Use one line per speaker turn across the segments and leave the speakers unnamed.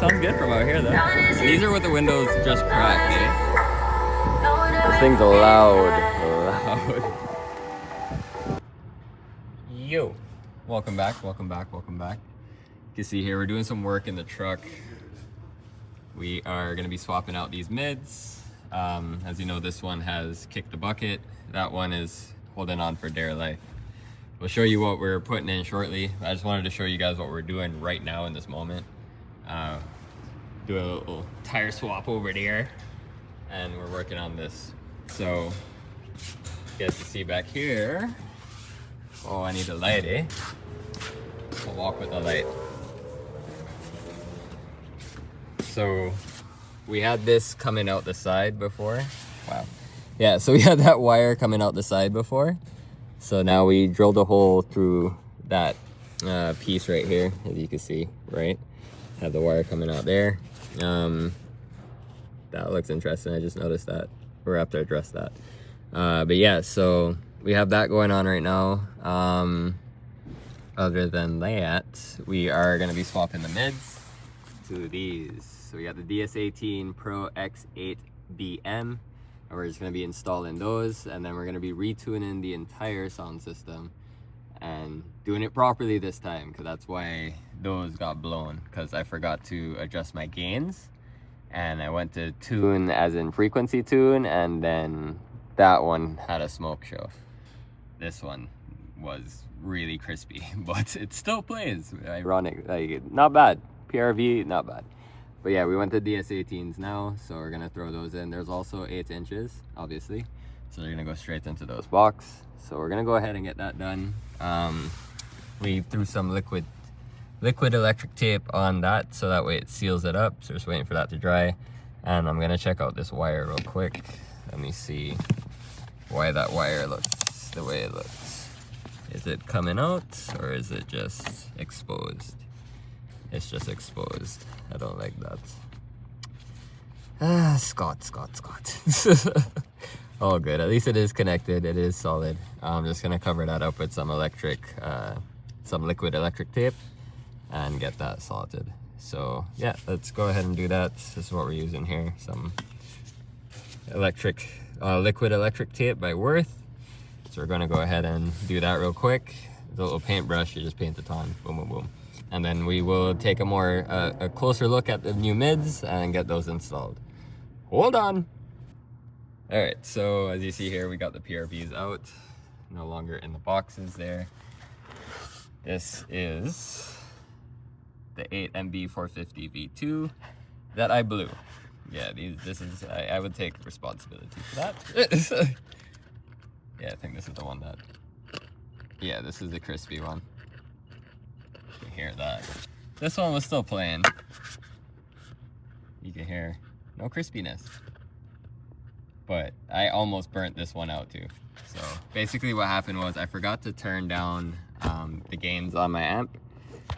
sounds good from out here though. And these are with the windows just cracked, eh? This thing's loud. Yo, welcome back. You can see here we're doing some work in the truck. We are going to be swapping out these mids. As you know, this one has kicked the bucket. That one is holding on for dear life. We'll show you what we're putting in shortly. I just wanted to show you guys what we're doing right now in this moment. Doing a little tire swap over there, and we're working on this. So, you guys can see back here. Oh, I need a light, eh? I'll walk with the light. So we had this coming out the side before. Wow. Yeah, so we had that wire coming out the side before. So now we drilled a hole through that piece right here, as you can see, right? Have the wire coming out there. That looks interesting. I just noticed that. We'll have to address that. But yeah, so we have that going on right now. Other than that, we are going to be swapping the mids to these. So we got the ds18 Pro x8bm, and we're just going to be installing those, and then we're going to be retuning the entire sound system and doing it properly this time, because that's why those got blown, because I forgot to adjust my gains, and I went to tune as in frequency tune, and then that one had a smoke show. This one was really crispy, but it still plays. Ironic, like, not bad. PRV, not bad. But yeah, we went to DS18s now, so we're gonna throw those in. There's also 8 inches, obviously, so they're gonna go straight into those box. So we're gonna go ahead and get that done. We threw some liquid electric tape on that, so that way it seals it up. So just waiting for that to dry. And I'm gonna check out this wire real quick. Let me see why that wire looks the way it looks. Is it coming out, or is it just exposed? It's just exposed. I don't like that. Scott. All good. At least it is connected. It is solid. I'm just gonna cover that up with some liquid electric tape and get that salted. So yeah, let's go ahead and do that. This is what we're using here. Some liquid electric tape by Worth. So we're gonna go ahead and do that real quick. The little paintbrush, you just paint it on. Boom, boom, boom. And then we will take a closer look at the new mids and get those installed. Hold on. All right, so as you see here, we got the PRVs out, no longer in the boxes there. This is the 8MB450 V2 that I blew. Yeah, I would take responsibility for that. Yeah, I think this is the one that, yeah, this is the crispy one. You can hear that. This one was still playing. You can hear no crispiness. But I almost burnt this one out too. So basically what happened was I forgot to turn down the gains on my amp.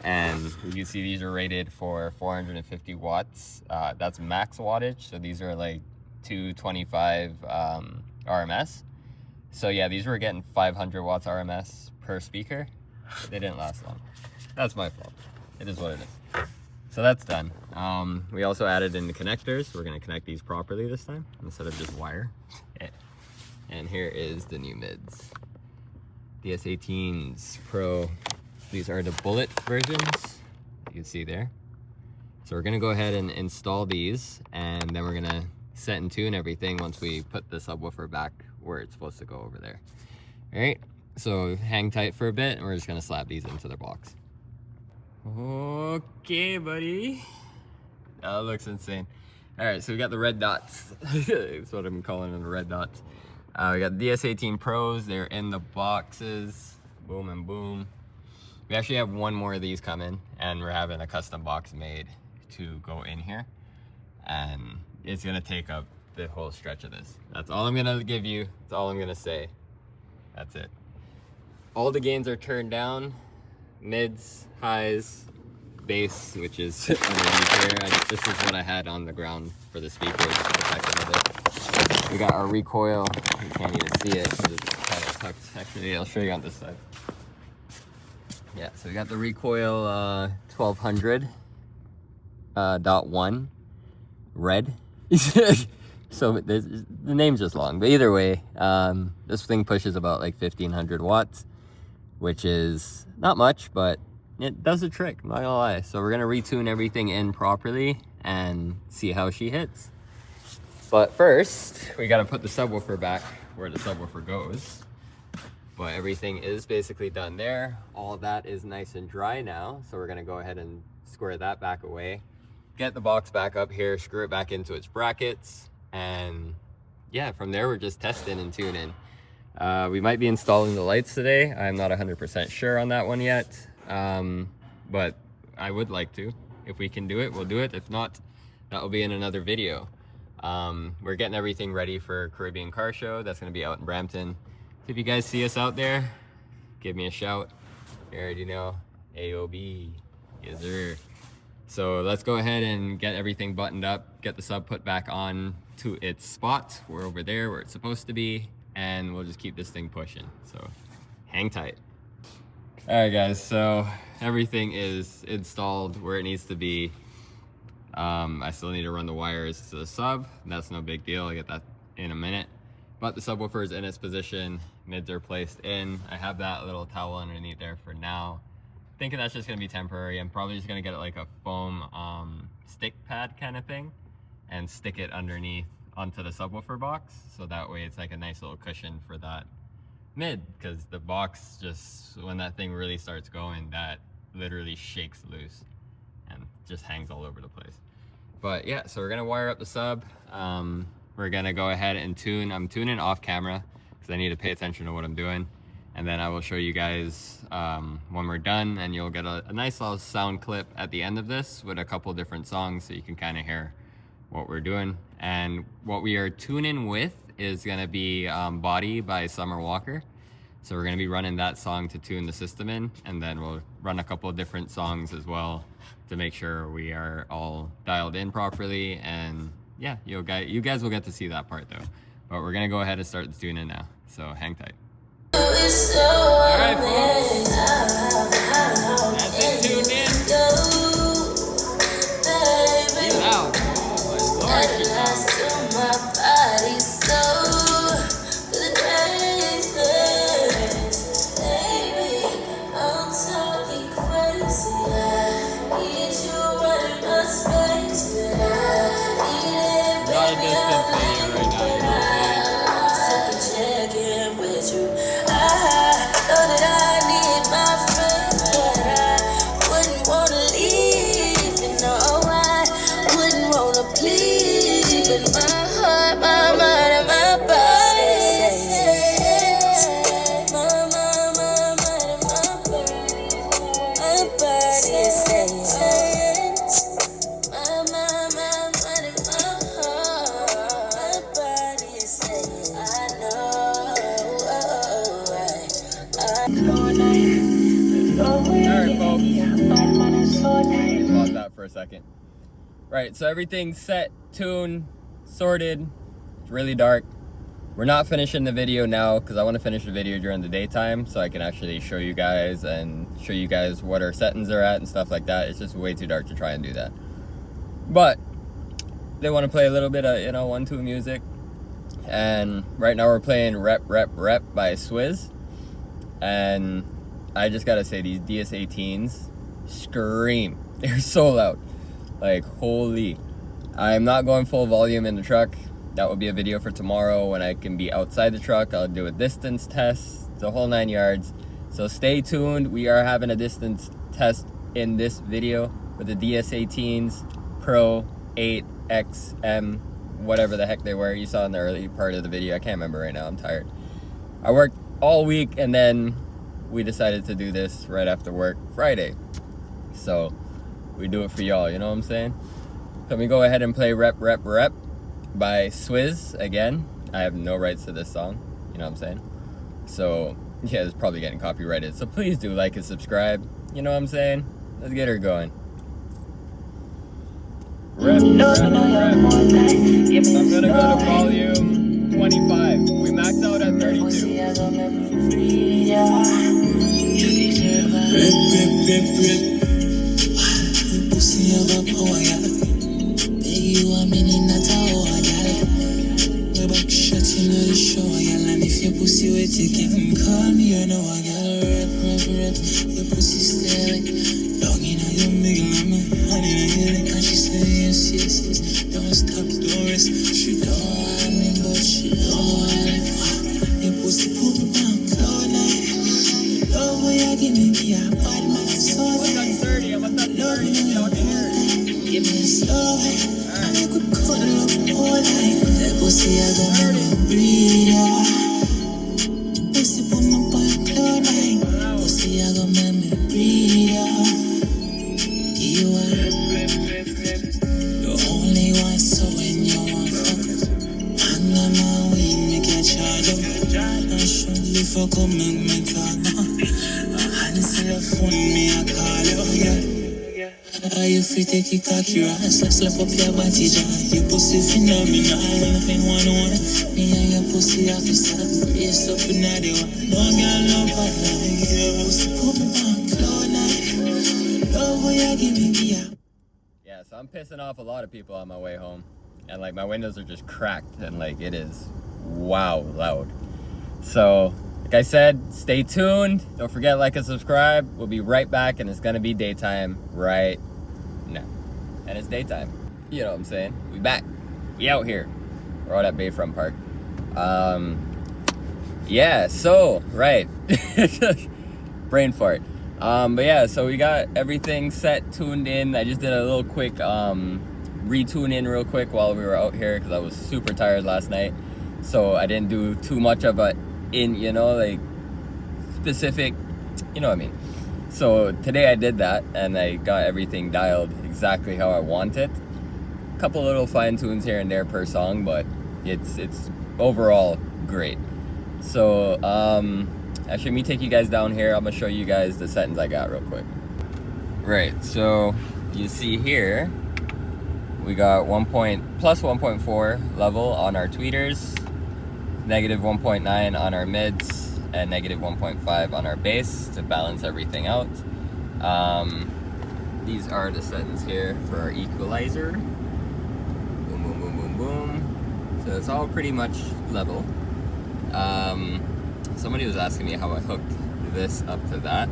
And you can see these are rated for 450 watts. That's max wattage. So these are like 225 RMS. So yeah, these were getting 500 watts RMS per speaker. They didn't last long. That's my fault. It is what it is. So that's done. We also added in the connectors. We're gonna connect these properly this time instead of just wire. And here is the new mids. DS18s Pro. These are the bullet versions. You can see there. So we're gonna go ahead and install these, and then we're gonna set and tune everything once we put the subwoofer back where it's supposed to go over there. All right, so hang tight for a bit, and we're just gonna slap these into their box. Okay, buddy. That looks insane. All right, so we got the red dots. That's what I'm calling them, the red dots. We got the DS18 Pros. They're in the boxes. Boom and boom. We actually have one more of these coming, and we're having a custom box made to go in here. And it's gonna take up the whole stretch of this. That's all I'm gonna give you. That's all I'm gonna say. That's it. All the gains are turned down. Mids, highs, bass, which is underneath here. This is what I had on the ground for the speakers. We got our recoil. You can't even see it because it's kind of tucked. Actually, I'll show you on this side. Yeah, so we got the recoil 1200. ds18.1 red. So the name's just long, but either way, this thing pushes about like 1500 watts, which is not much, but it does a trick, I'm not gonna lie. So we're gonna retune everything in properly and see how she hits. But first, we gotta put the subwoofer back where the subwoofer goes. But everything is basically done there. All that is nice and dry now. So we're gonna go ahead and square that back away. Get the box back up here, screw it back into its brackets. And yeah, from there we're just testing and tuning. We might be installing the lights today. I'm not 100% sure on that one yet. But I would like to. If we can do it, we'll do it. If not, that will be in another video. We're getting everything ready for Caribbean Car Show. That's going to be out in Brampton. So if you guys see us out there, give me a shout. You already know, AOB. Yes, sir. So let's go ahead and get everything buttoned up, get the sub put back on to its spot. We're over there where it's supposed to be, and we'll just keep this thing pushing. So hang tight. All right, guys, so everything is installed where it needs to be. I still need to run the wires to the sub. That's no big deal. I'll get that in a minute. But the subwoofer is in its position. Mids are placed in. I have that little towel underneath there for now. Thinking that's just gonna be temporary. I'm probably just gonna get like a foam stick pad kind of thing and stick it underneath onto the subwoofer box. So that way it's like a nice little cushion for that mid, because the box just, when that thing really starts going, that literally shakes loose and just hangs all over the place. But yeah, so we're gonna wire up the sub. We're gonna go ahead and tune. I'm tuning off camera because I need to pay attention to what I'm doing. And then I will show you guys when we're done, and you'll get a nice little sound clip at the end of this with a couple different songs so you can kind of hear what we're doing. And what we are tuning with is gonna be Body by Summer Walker. So we're gonna be running that song to tune the system in, and then we'll run a couple of different songs as well to make sure we are all dialed in properly. And yeah, you guys will get to see that part though. But we're gonna go ahead and start the tuning now, so hang tight. Alright, folks. That's it, tuned in. Be loud. Oh, my Lord, she's loud. Not a distance video right now, you know what I'm saying? Alright, folks. Pause that for a second. Right, so everything's set, tuned, sorted. It's really dark. We're not finishing the video now because I want to finish the video during the daytime so I can actually show you guys and show you guys what our settings are at and stuff like that. It's just way too dark to try and do that. But they want to play a little bit of, 1-2 music. And right now we're playing Rep Rep Rep by Swizz. And I just gotta say, these ds18s scream. They're so loud. Like, holy. I'm not going full volume in the truck. That will be a video for tomorrow when I can be outside the truck. I'll do a distance test, the whole 9 yards. So stay tuned. We are having a distance test in this video with the ds18s Pro 8XM, whatever the heck they were. You saw in the early part of the video. I can't remember right now. I'm tired. I worked all week, and then we decided to do this right after work Friday. So we do it for y'all, you know what I'm saying? So we go ahead and play Rep Rep Rep by Swizz again. I have no rights to this song, you know what I'm saying? So yeah, it's probably getting copyrighted. So please do like and subscribe, you know what I'm saying? Let's get her going. Rep, rep, rep. I'm gonna go to volume 25. We maxed out at 32. Rep, rep, rep, rep.
pussy of a power, yeah. Beg you a minute, not a hour, yeah. Your back shot, you know the show, yeah. And if your pussy wet, you can call me, you know I got rep. Your pussy stay away. Long in your middle, I'm a honey, and she say yes. Don't stop, don't rest. She don't want me, but she don't want it. Your pussy put me down, cloud nine. Love what you give me, be a bad man, so love me, give me a slow way. And you could cuddle up all night. That pussy I got me breathe, yeah. Pussy put me on cloud nine. Pussy I got me breathe, yeah. You are the only one, so when you want fuck, hang on my weed, make a charge up. I should live for come make me talk now. I answer your phone, me I call you, yeah. Are you free to kick out your ass? Let's slap up your body, John. Your pussy phenomenal, nothing one. Me and your pussy officer, race up in the one. No girl, no bad like you. Pussy put me on cloud nine. Love what you give me, yeah.
Yeah, so I'm pissing off a lot of people on my way home. And like my windows are just cracked and like it is wow loud. So like I said, stay tuned. Don't forget, like and subscribe. We'll be right back and it's gonna be daytime right now. And it's daytime. You know what I'm saying? We back. We out here. We're out at Bayfront Park. Yeah, so right. Brain fart. But yeah, so we got everything set, tuned in. I just did a little quick retune in real quick while we were out here because I was super tired last night. So I didn't do too much of a like specific, you know what I mean. So today I did that and I got everything dialed exactly how I want it. A couple little fine tunes here and there per song, but it's overall great. So actually, let me take you guys down here. I'm gonna show you guys the settings I got real quick. Right, so you see here, we got plus 1.4 level on our tweeters, negative 1.9 on our mids, and negative 1.5 on our bass to balance everything out. These are the settings here for our equalizer. Boom, boom, boom, boom, boom. So it's all pretty much level. Somebody was asking me how I hooked this up to that.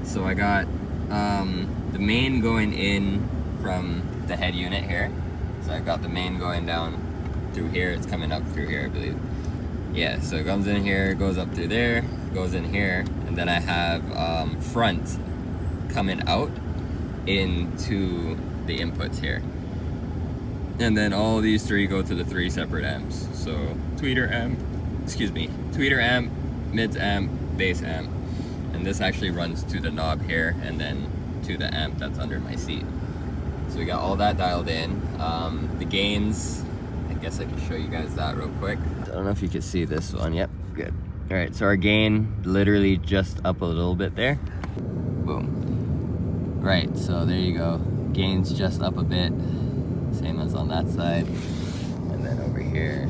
So I got the main going in from the head unit here. So I've got the main going down through here. It's coming up through here, I believe. Yeah, so it comes in here, goes up through there, goes in here, and then I have front coming out into the inputs here. And then all these three go to the three separate amps. So tweeter amp, mids amp, bass amp. And this actually runs to the knob here and then to the amp that's under my seat. So we got all that dialed in. The gains, I guess I can show you guys that real quick. I don't know if you can see this one. Yep, good. All right, so our gain literally just up a little bit there. Boom. Right, so there you go. Gain's just up a bit, same as on that side. And then over here,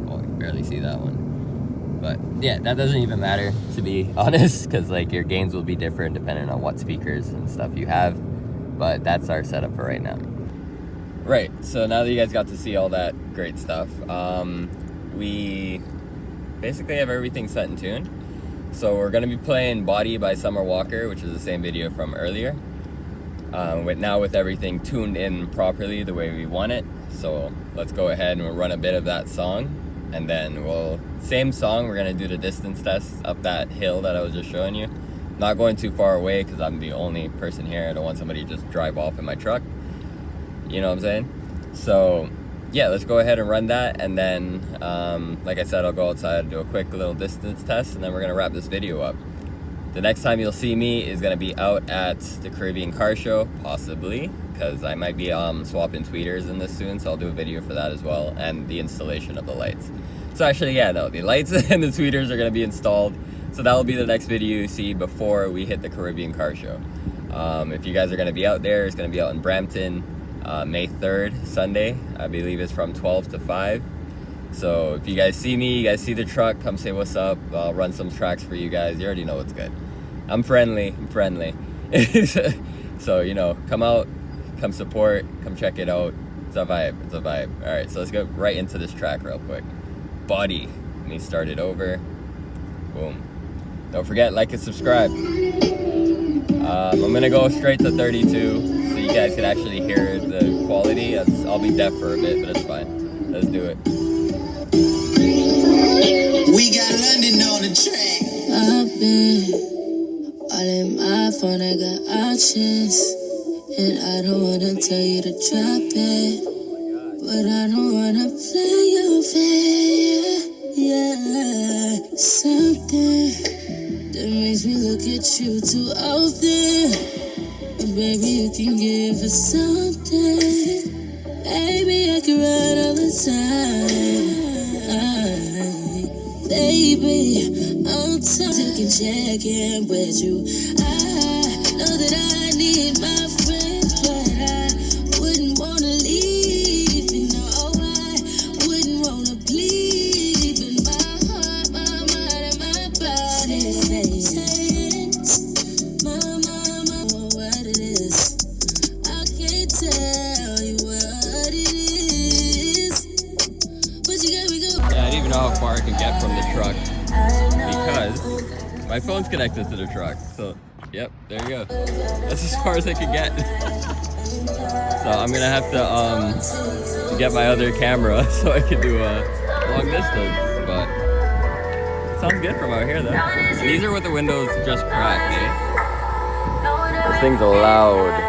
oh, you can barely see that one. But yeah, that doesn't even matter, to be honest, because like your gains will be different depending on what speakers and stuff you have. But that's our setup for right now. Right, so now that you guys got to see all that great stuff, we basically have everything set and tuned. So we're gonna be playing Body by Summer Walker, which is the same video from earlier. With everything tuned in properly the way we want it. So let's go ahead and we'll run a bit of that song. And then same song, we're gonna do the distance test up that hill that I was just showing you. Not going too far away because I'm the only person here. I don't want somebody to just drive off in my truck. You know what I'm saying? So yeah, let's go ahead and run that. And then, like I said, I'll go outside and do a quick little distance test and then we're gonna wrap this video up. The next time you'll see me is gonna be out at the Caribbean Car Show, possibly, because I might be swapping tweeters in this soon, so I'll do a video for that as well, and the installation of the lights. So actually, yeah, no, the lights and the tweeters are gonna be installed, so that will be the next video you see before we hit the Caribbean Car Show. If you guys are gonna be out there, it's gonna be out in Brampton, May 3rd, Sunday. I believe it's from 12 to 5. So if you guys see me, you guys see the truck, come say what's up. I'll run some tracks for you guys. You already know what's good. I'm friendly. So, you know, come out, come support, come check it out. It's a vibe, it's a vibe. All right, so let's go right into this track real quick. Body, let me start it over. Boom. Don't forget, like and subscribe. I'm gonna go straight to 32 so you guys can actually hear the quality. I'll be deaf for a bit, but it's fine. Let's do it.
We got London on the track. I've been all in my phone, I got options. And I don't wanna tell you to drop it, but I don't wanna play your fair. Yeah, something that makes me look at you too often. And baby, you can give us something. Baby, I can ride all the time. Baby, I'm taking check in with you. I know that I need my friend, but I wouldn't wanna leave. You know, I wouldn't wanna bleed. But my heart, my mind, and my body says, mama, what it is. I can't tell you what it is, but you got me going.
Yeah, I don't even know how far I can get from the truck because my phone's connected to the truck. So, yep, there you go. That's as far as I can get. So I'm gonna have to get my other camera so I can do a long distance. But it sounds good from out here though. And these are with the windows just cracked, eh? This thing's loud.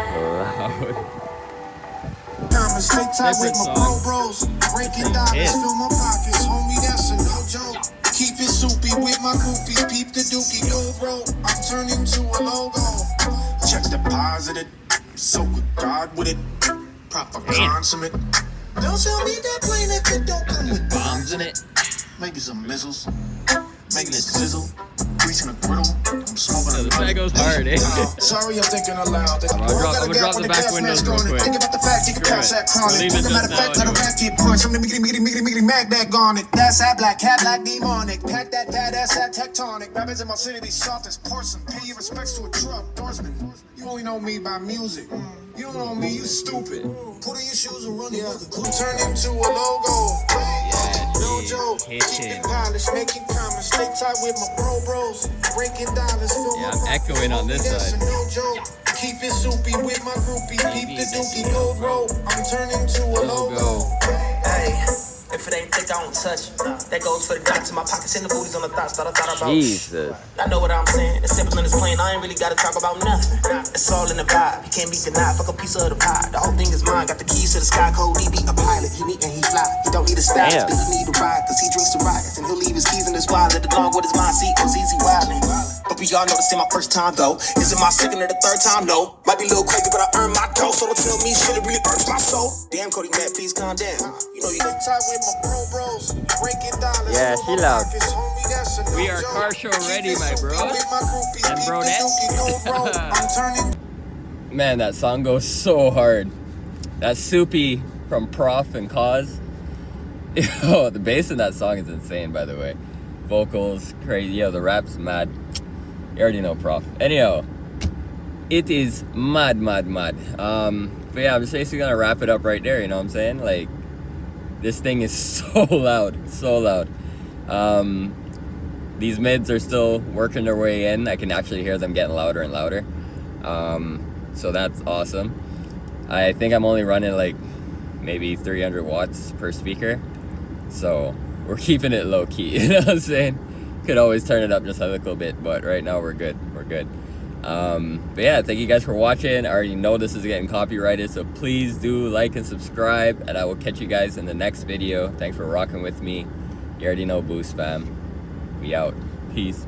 Stay tight with my bros, breaking dollars, fill my pockets, homie, that's a no joke. Keep it soupy with my groupies, peep the dookie, go bro. I'm turning to a logo. Check the positive, so good God with it. Proper consummate. Don't tell me that plane if it don't come with bombs in it. Maybe some missiles, making it sizzle. Greasing a griddle, I'm smoking
So this guy goes hard, eh?
Sorry, I'm thinking aloud.
I'm gonna drop the back windows real quick.
Think about the fact you can pass that chronic.
Leave it just
Matter of fact,
now
let a rat get punched. I'm the miggity mag that garnet. That's that black cat like demonic. Pack that bad ass that tectonic. Rappers in my city be soft as porcelain. Pay your respects to a truck endorsement. You only know me by music. You don't know me, you stupid. Put on your shoes and run the other. Turn into a logo. No joke. Keep it polished, making comments. Stay tight with my bros. Breaking dollars, fill
Yeah,
my
I'm echoing on this
that's
side.
no joke. Keep it soupy with my groupies. Keep the dookie, go bro. I'm turning to a logo.
Hey, if it ain't thick, I don't touch it. That goes for the dots in my pockets and the booties on the thoughts that I thought about.
Jesus.
I know what I'm saying. It's simple and it's plain. I ain't really gotta talk about nothing. It's all in the vibe. You can't be denied. Fuck a piece of the pie. The whole thing is mine. Got the keys to the sky. Code he be a pilot. He neat and he fly. He don't need a stylist, but he need a ride. Cause he drinks the riots. And he'll leave his keys in his wallet along with his mind seat. Cause easy wildin'. But we all know this ain't my first time though. Is it my second or the third time? No. Might be a little crazy, but I earned my dough. So don't tell me shit, it really hurts my soul. Damn, Cody, man, please calm down. You know you
Stay tight with my bros. Breaking dollars.
Yeah,
fill
she
my
loud.
pockets, homie, that's a no
We are
joke.
car show
Keep
ready,
it
my
soupy
bros
with my groupies.
and
Keep the
bronettes.
dookie, go bro. I'm turning.
Man, that song goes so hard. That Soupy from Prof and Cause. Yo, the bass in that song is insane, by the way. Vocals, crazy. Yo, the rap's mad. You already know Prof. Anyhow, it is mad. But yeah, I'm just basically gonna wrap it up right there, you know what I'm saying? Like, this thing is so loud. These mids are still working their way in. I can actually hear them getting louder and louder. So that's awesome. I think I'm only running like maybe 300 watts per speaker. So we're keeping it low key, you know what I'm saying? Could always turn it up just a little bit, but right now we're good. But yeah, thank you guys for watching. I already know this is getting copyrighted, so please do like and subscribe, and I will catch you guys in the next video. Thanks for rocking with me. You already know, Boost fam. We out. Peace.